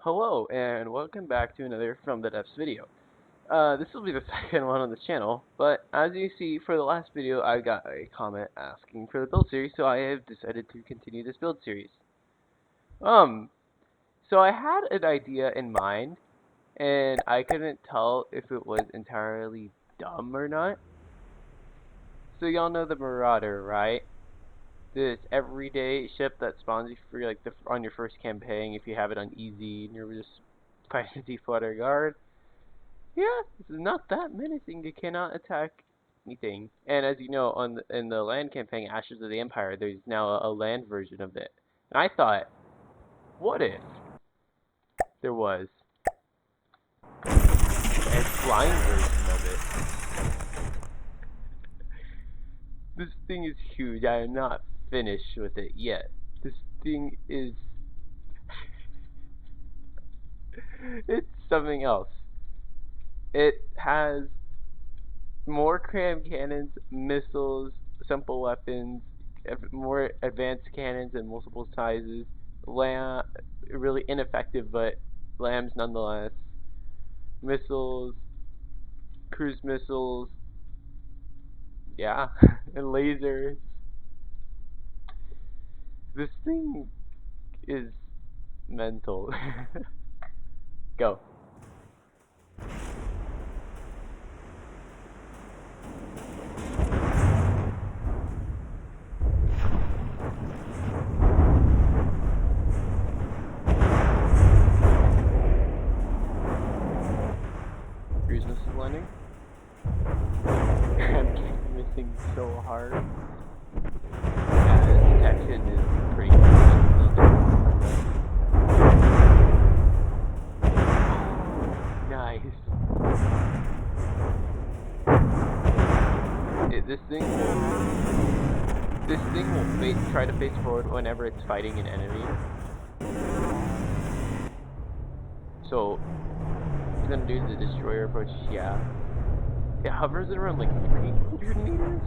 Hello and welcome back to another From the Depths video. This will be the second one on the channel, but as you see, for the last video I got a comment asking for the build series, so I have decided to continue this build series. Um, so I had an idea in mind, and I couldn't tell if it was entirely dumb or not. So y'all know the Marauder, right? This everyday ship that spawns you for on your first campaign if you have it on easy and you're just fighting a deep-water guard. Yeah, it's not that menacing. It cannot attack anything. And as you know, in the land campaign, Ashes of the Empire, there's now a land version of it. And I thought, what if there was a flying version of it? This thing is huge. I am not finished with it yet. This thing is... it's something else. It has more cram cannons, missiles, simple weapons, more advanced cannons in multiple sizes, really ineffective but lambs nonetheless, missiles, cruise missiles, yeah, and lasers. This thing is mental. Go. Cruise missile landing. I'm missing so hard. Yeah, the detection is pretty nice. This thing will try to face forward whenever it's fighting an enemy. So it's gonna do the destroyer approach. Yeah, it hovers at around like 300 meters.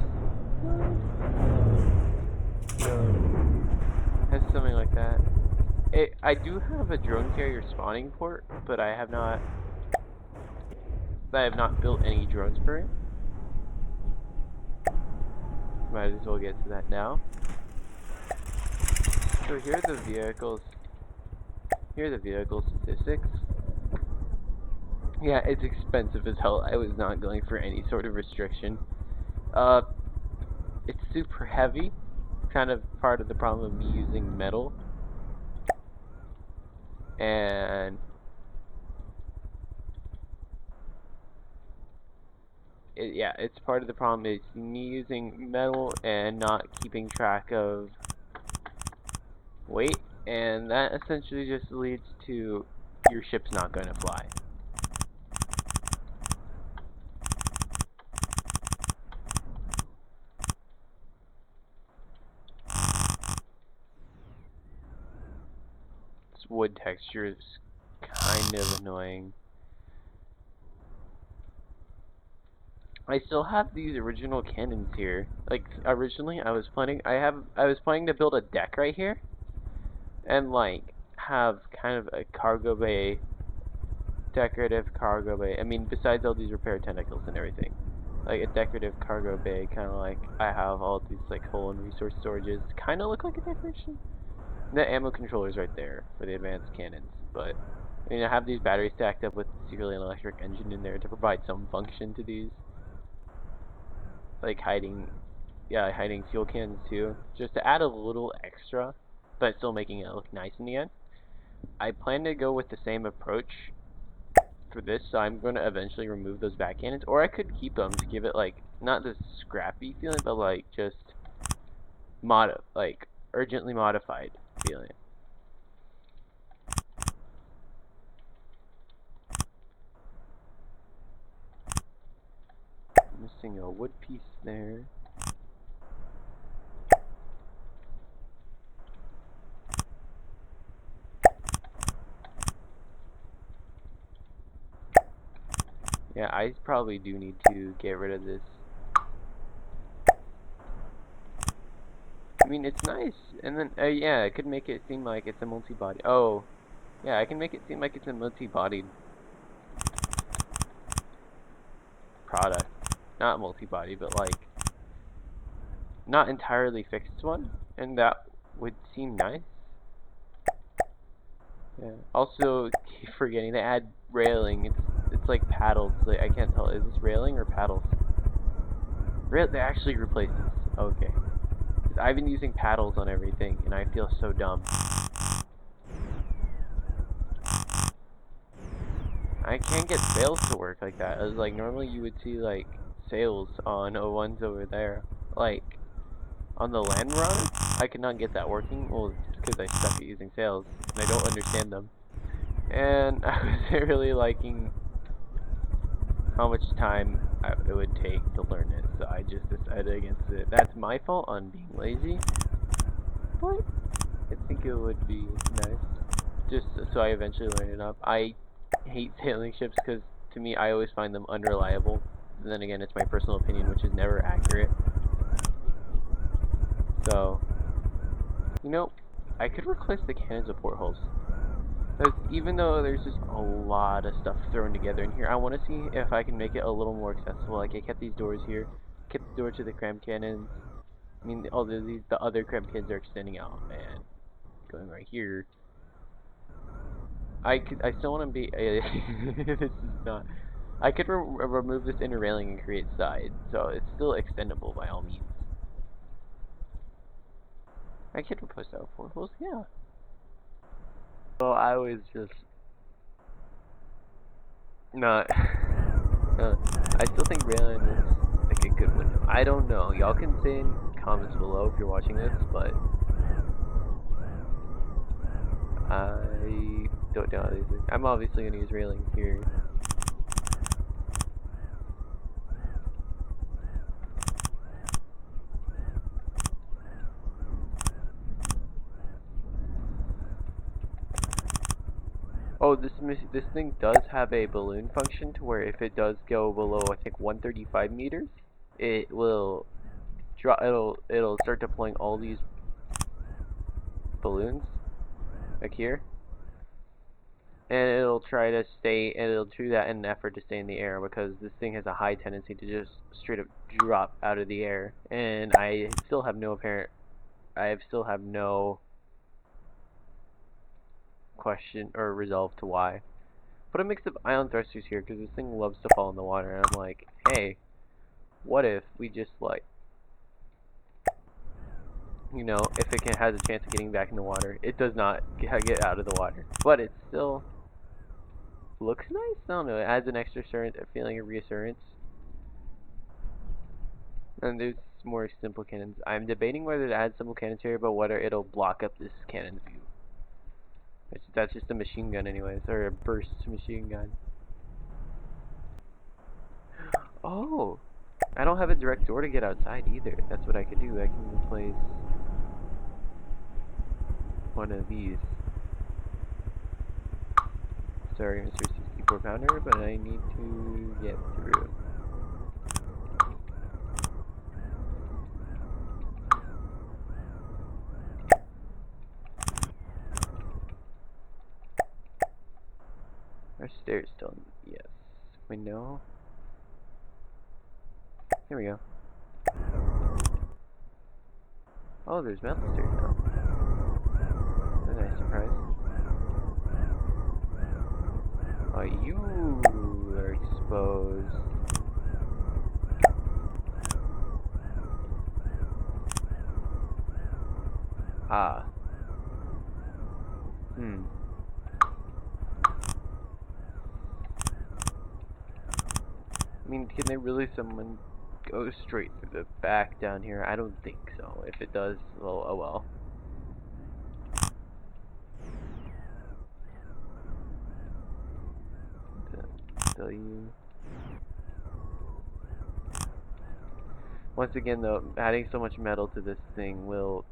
Has something like that. I do have a drone carrier spawning port, but I have not built any drones for it. Might as well get to that now. So here are the vehicles. Here are the vehicle statistics. Yeah, it's expensive as hell. I was not going for any sort of restriction. It's super heavy. Kind of part of the problem of me using metal. And it's part of the problem is me using metal and not keeping track of weight, and that essentially just leads to your ship's not going to fly. This wood texture is kind of annoying. I still have these original cannons here. Like originally I was planning to build a deck right here and like have kind of a cargo bay, decorative cargo bay. I mean, besides all these repair tentacles and everything, like a decorative cargo bay, kind of like I have all these like hull and resource storages. Kind of look like a decoration. And the ammo controller's right there for the advanced cannons, but I mean, I have these batteries stacked up with secretly an electric engine in there to provide some function to these. Like hiding fuel cans too, just to add a little extra, but still making it look nice in the end. I plan to go with the same approach for this, so I'm going to eventually remove those back cannons, or I could keep them to give it like not this scrappy feeling, but like just urgently modified feeling. Missing a wood piece there. Yeah, I probably do need to get rid of this. I mean, it's nice, and then yeah, it could make it seem like it's a multi-body. Oh, Yeah, I can make it seem like it's a multi-bodied product. Not multi-body, but like not entirely fixed one, and that would seem nice. Yeah. Also, keep forgetting to add railing. It's like paddles. Like, I can't tell. Is this railing or paddles? They actually replaced this. Okay. I've been using paddles on everything, and I feel so dumb. I can't get sails to work like that. It was like normally you would see like sails on O1s over there, like on the land Marauder. I could not get that working. Well, because I suck at using sails and I don't understand them. And I was really liking how much time it would take to learn it, so I just decided against it. That's my fault on being lazy, but I think it would be nice just so I eventually learn it up. I hate sailing ships because to me I always find them unreliable. And then again, it's my personal opinion, which is never accurate. So, you know, I could replace the cannons with portholes. Because even though there's just a lot of stuff thrown together in here, I want to see if I can make it a little more accessible. Like I kept these doors here, kept the door to the cram cannons. I mean, all the other cram cannons are extending out, and going right here. I still want to be. This is not. I could remove this inner railing and create side, so it's still extendable by all means. I could replace that with portholes, yeah. So I was just not. I still think railing looks like a good window. I don't know. Y'all can say in comments below if you're watching this, but I don't know these things. I'm obviously gonna use railing here. Oh, this thing does have a balloon function to where if it does go below, I think 135 meters, it will drop. It'll start deploying all these balloons, like here, and it'll try to stay. And it'll do that in an effort to stay in the air because this thing has a high tendency to just straight up drop out of the air. And I still have no apparent. I still have no question or resolve to why. Put a mix of ion thrusters here because this thing loves to fall in the water, and I'm like, hey, what if we just like, you know, if it has a chance of getting back in the water, it does not get out of the water, but it still looks nice. I don't know, it adds an extra feeling of reassurance. And there's more simple cannons. I'm debating whether to add simple cannons here, but whether it'll block up this cannon view. That's just a machine gun anyways, or a burst machine gun. Oh, I don't have a direct door to get outside either. That's what I could do. I can replace one of these. Sorry, Mr. 64 pounder, but I need to get through. Our stairs still, yes. Window. Here we go. Oh, there's metal stairs now. That's a nice surprise. Oh, you are exposed. Ah. I mean, can they really someone go straight through the back down here? I don't think so. If it does, well, oh well. Tell you. Once again, though, adding so much metal to this thing will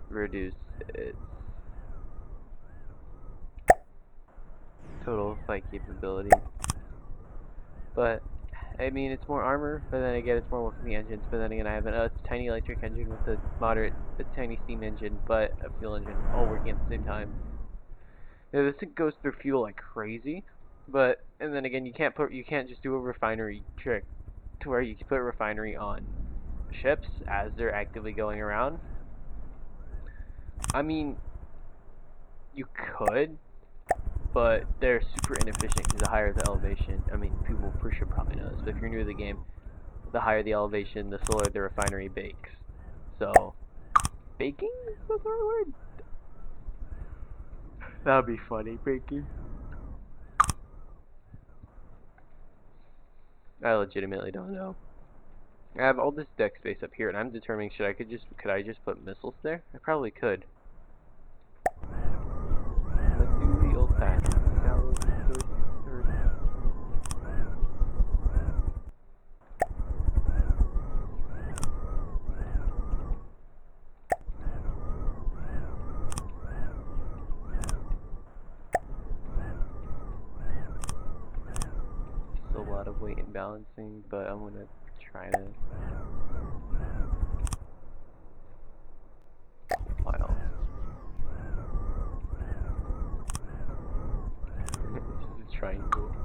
reduce its total fight capability. But I mean, it's more armor, but then again, it's more work from the engines. But then again, I have a tiny electric engine with a tiny steam engine, but a fuel engine, all working at the same time. Yeah, this thing goes through fuel like crazy, but and then again, you can't just do a refinery trick to where you can put a refinery on ships as they're actively going around. I mean, you could, but they're super inefficient because the higher the elevation, I mean, people for sure probably know this, but if you're new to the game, the higher the elevation, the slower the refinery bakes. So, baking is the word? That would be funny, baking. I legitimately don't know. I have all this deck space up here, and I'm determining could I just put missiles there? I probably could. Let's do the old fashioned. A lot of weight and balancing, but I'm gonna try to pile. It's a triangle.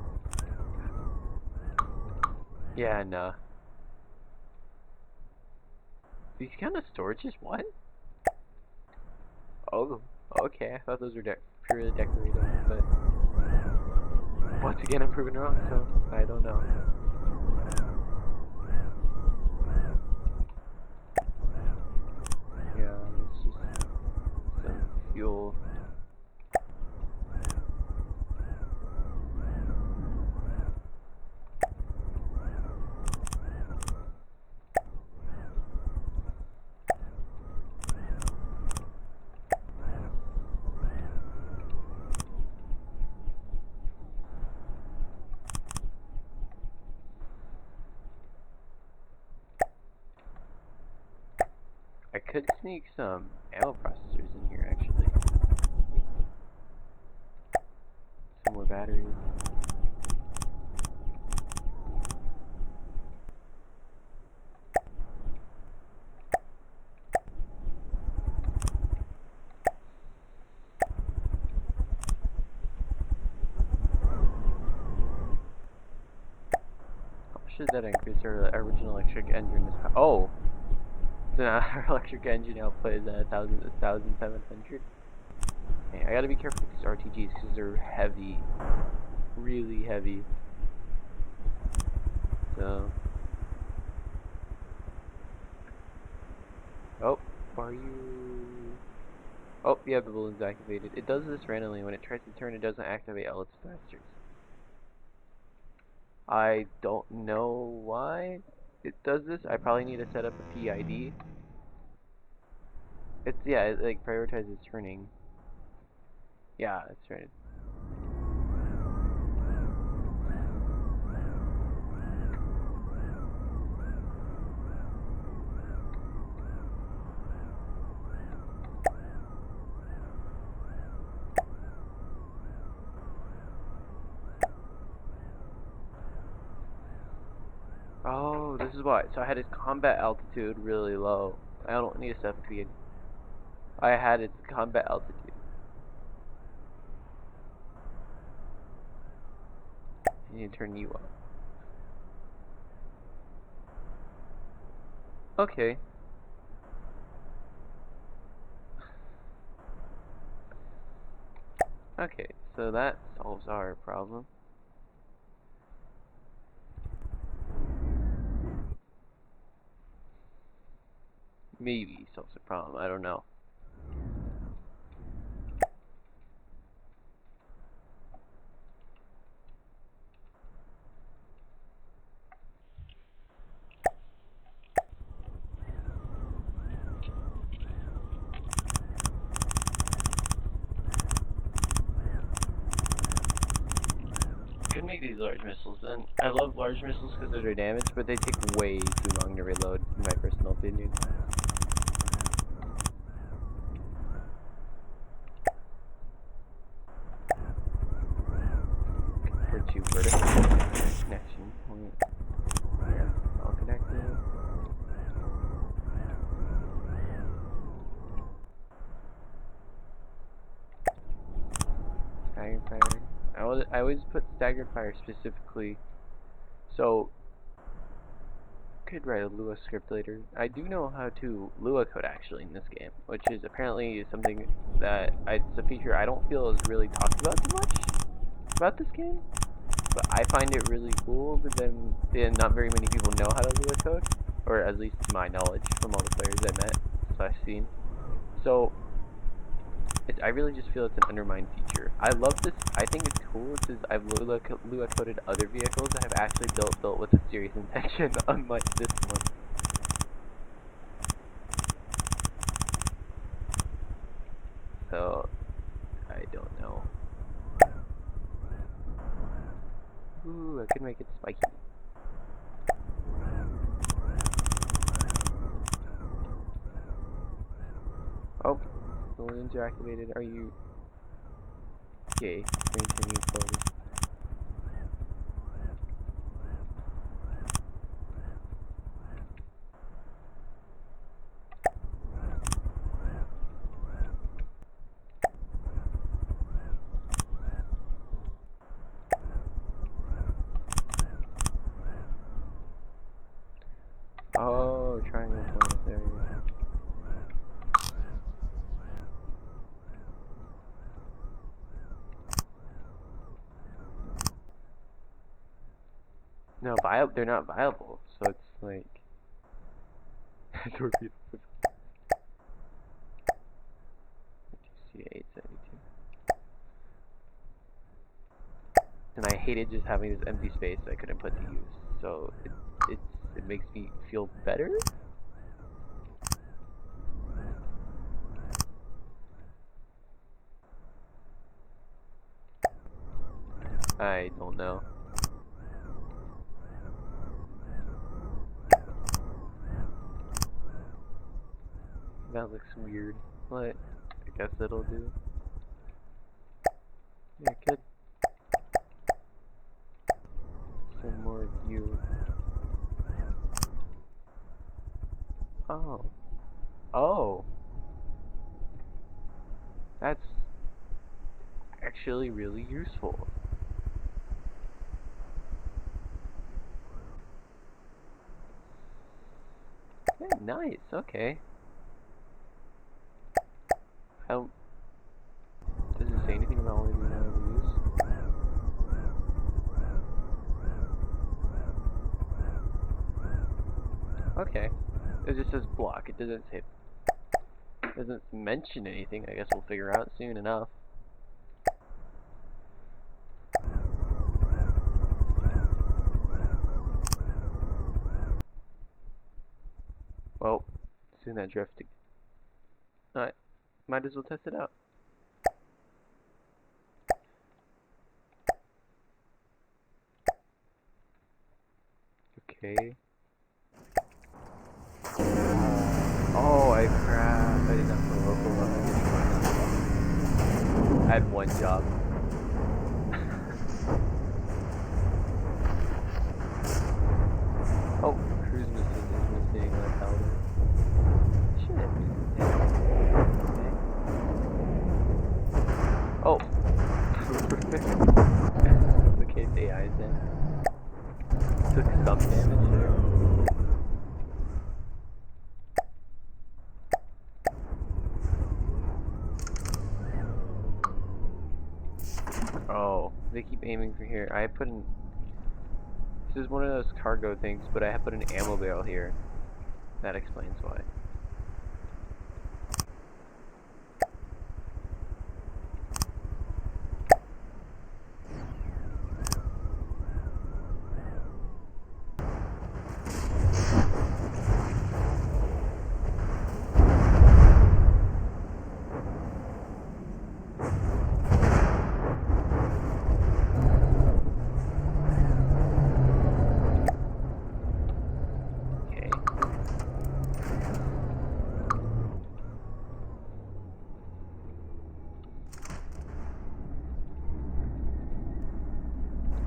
Yeah, nah. These kind of storages, what? Oh, okay. I thought those were purely decorative, but once again, I'm proven wrong, so I don't know. Yeah, it's just some fuel. I could sneak some ammo processors in here, actually. Some more batteries. How much did that increase our original electric engine? Oh! So now our electric engine output is at 1,700. Okay, I gotta be careful with these RTGs because they're heavy. Really heavy. So. Oh, are you. Oh, yeah, the balloon's activated. It does this randomly. When it tries to turn, it doesn't activate all its thrusters. I don't know why it does this. I probably need to set up a PID. Yeah, it like prioritizes turning. Yeah, that's right. Oh, this is why. So I had its combat altitude really low. I don't need to set up a PID. I had its combat altitude. I need to turn you up. Okay. Okay, so that solves our problem. Maybe solves the problem, I don't know. Could make these large missiles then. I love large missiles because of their damage, but they take way too long to reload, in my personal opinion. Compared to vertical connection. Yeah, all connected. firing. I always put staggered fire specifically, so could write a Lua script later. I do know how to Lua code actually in this game, which is apparently something that it's a feature I don't feel is really talked about too much about this game. But I find it really cool, but then not very many people know how to Lua code, or at least to my knowledge from all the players I met, / seen. So I really just feel it's an undermined feature. I love this. I think it's cool because I've Lua coded other vehicles that have actually built with a serious intention, unlike this one. So I don't know. Ooh, I could make it spiky. Oh, the balloons are activated. Are you... Okay, maintaining slowly. Oh, triangle point there. No, they're not viable, so it's like... torpedo. 872. And I hated just having this empty space I couldn't put to use, so it makes me feel better? I don't know. That looks weird, but I guess it'll do. Yeah, good. Some more view. Oh. Oh! That's actually really useful. Yeah, nice, okay. How... Does it say anything about only being able to use? Okay. It just says block. It doesn't say... It doesn't mention anything. I guess we'll figure out soon enough. Well, soon that drifting. Alright. Might as well test it out. Okay. Oh, crap. I did not put a local one. I had one job. Oh, cruise missing is missing Marauder. Shit. Okay. Oh. Okay, the AI's in. Took some damage there. Oh, they keep aiming for here. I put in... This is one of those cargo things, but I have put an ammo barrel here. That explains why.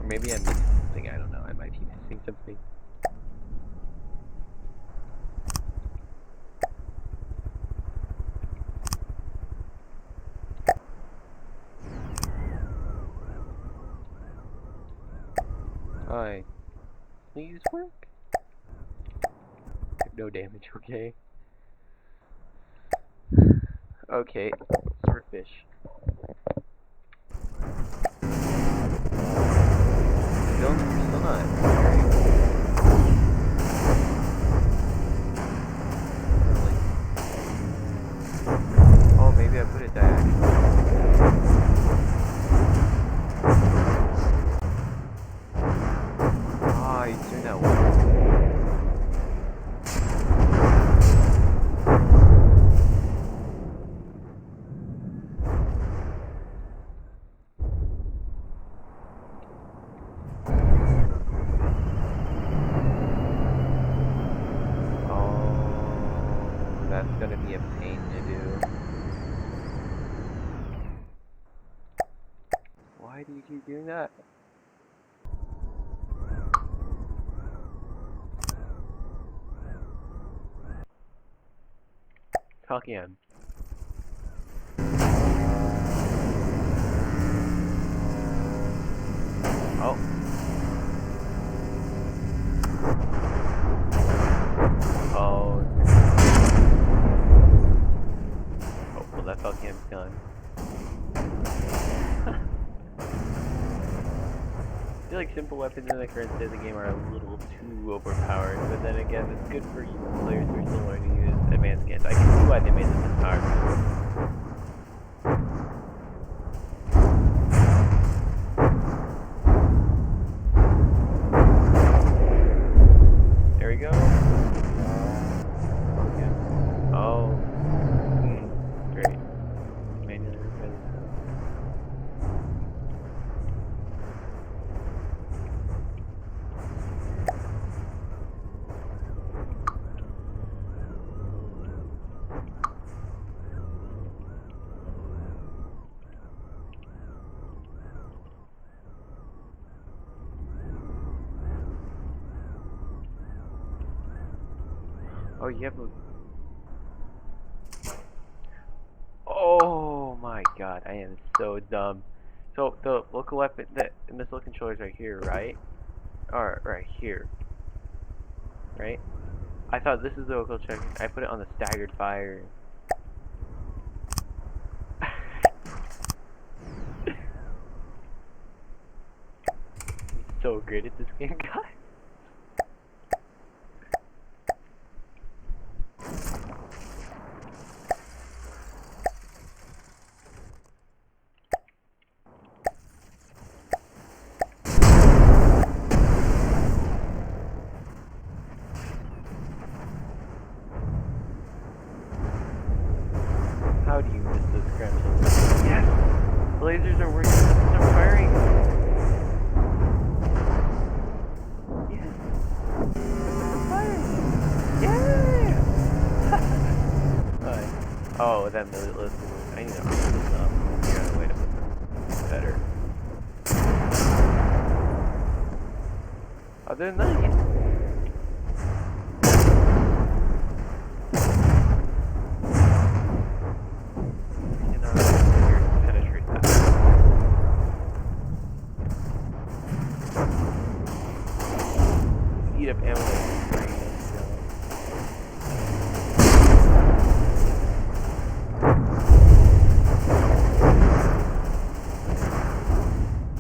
Maybe I'm missing something, I don't know. I might be missing something. Alright. Please work. No damage, okay. Okay, swordfish. Still not. Really? Oh, maybe I put it diagonal. Ah, he's doing that one. That's gonna be a pain to do. Why do you keep doing that? Talk again. Oh. Oh. Oh, well that Falcon's gone. I feel like simple weapons in the current state of the game are a little too overpowered, but then again, it's good for players who are still learning to use advanced cant. I can see why they made them this powerful. There we go. Okay. Oh. Great. Manually replace. Oh, you have a... Oh my god, I am so dumb. So, the local weapon, the missile controller's right here, right? Or, right here. Right? I thought this is the local check. I put it on the staggered fire. I'm so great at this game, guys. How do you miss those scrambles? Yes! The lasers are working. They're firing. Yes. They're firing. Yeah! Oh, that minute list. I need to arm this up. Figure out a way to put them better. Oh, they're nice. Eat up ammo.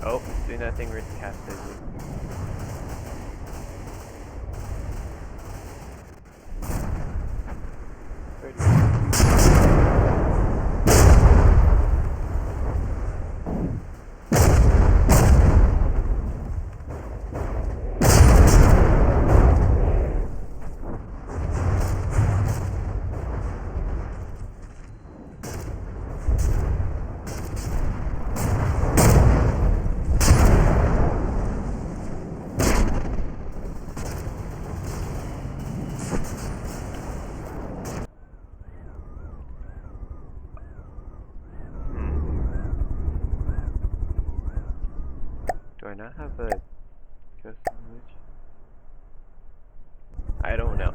Oh, doing that thing where it's casted. Do I not have a ghost image? I don't know.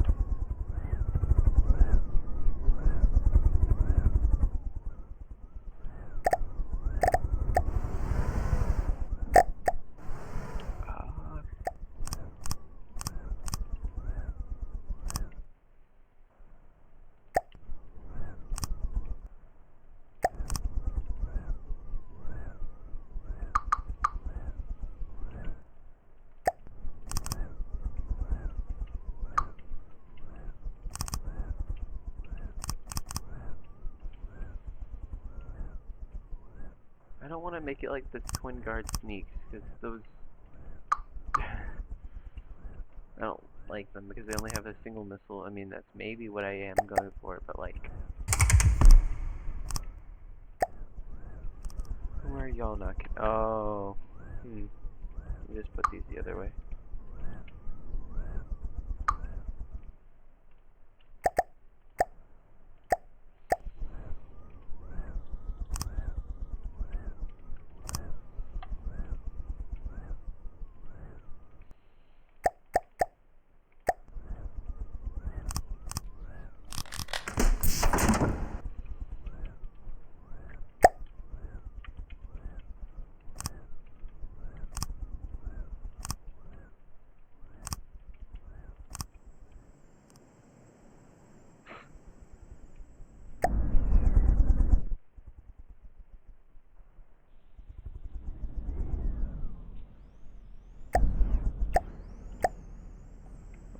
don't want to make it like the twin guard sneaks, because those... I don't like them because they only have a single missile. I mean, that's maybe what I am going for, but like... Where are y'all not... Oh. Just put these the other way.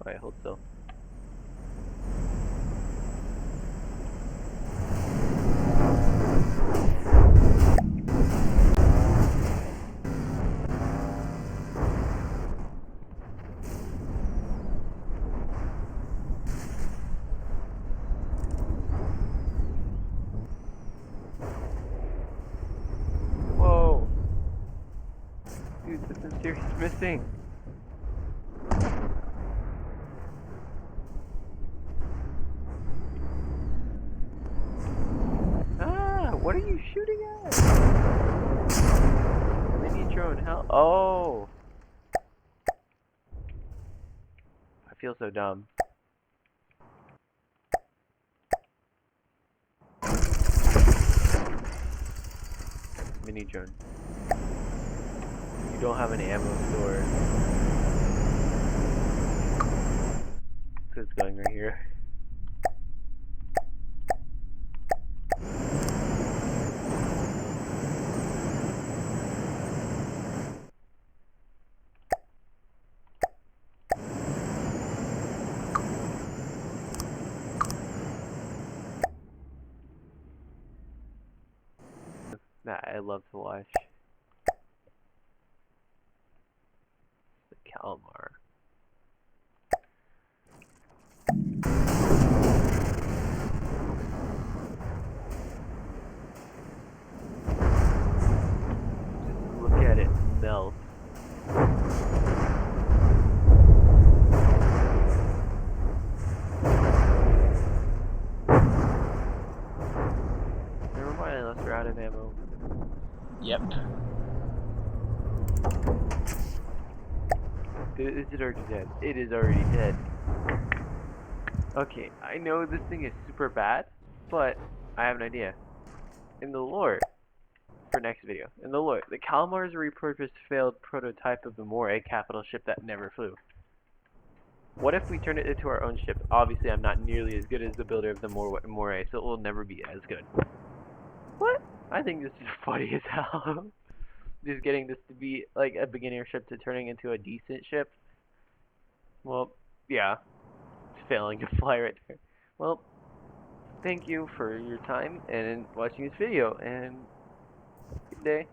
Alright, hold still. Whoa! Dude, something serious missing! What are you shooting at? Mini drone, hell. Oh! I feel so dumb. Mini drone. You don't have an ammo store. So it's going right here. That I love to watch. The Calamar. Just look at it melt. Never mind, unless we're out of ammo. Yep. Is it already dead? It is already dead. Okay, I know this thing is super bad, but I have an idea. In the lore, for next video, in the lore, the Calamar is a repurposed failed prototype of the Moray capital ship that never flew. What if we turn it into our own ship? Obviously, I'm not nearly as good as the builder of the Moray, so it will never be as good. What? I think this is funny as hell. Just getting this to be like a beginner ship to turning into a decent ship. Well, yeah. It's failing to fly right there. Well, thank you for your time and watching this video, and good day.